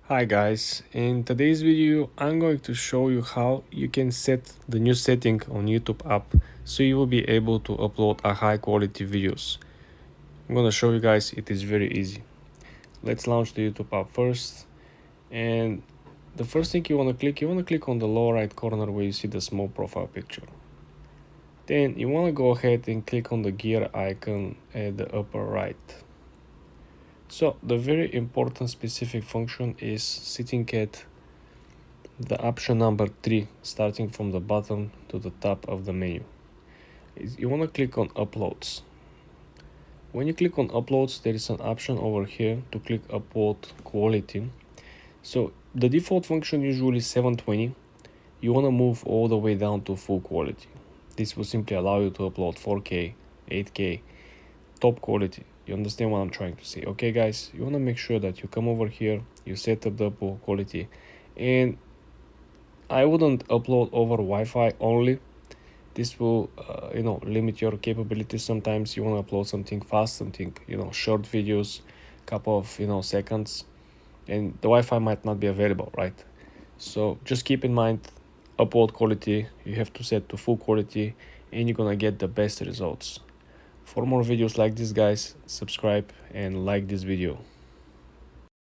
Hi guys, in today's video I'm going to show you how you can set the new setting on YouTube app so you will be able to upload a high quality videos. I'm gonna show you guys, it is very easy. Let's launch the YouTube app first, and the first thing you wanna click on the lower right corner where you see the small profile picture. Then you wanna go ahead and click on the gear icon at the upper right. So the very important specific function is sitting at the option number 3, starting from the bottom to the top of the menu. You want to click on uploads. When you click on uploads, there is an option over here to click upload quality. So the default function usually is 720. You want to move all the way down to full quality. This will simply allow you to upload 4K, 8K, top quality. You understand what I'm trying to say? Okay guys, you want to make sure that you come over here, you set up the upload quality, and I wouldn't upload over Wi-Fi only. This will limit your capabilities. Sometimes you want to upload something fast, something short videos, couple of seconds, and the Wi-Fi might not be available, right? So just keep in mind, upload quality you have to set to full quality and you're gonna get the best results. For more videos like this guys, subscribe and like this video.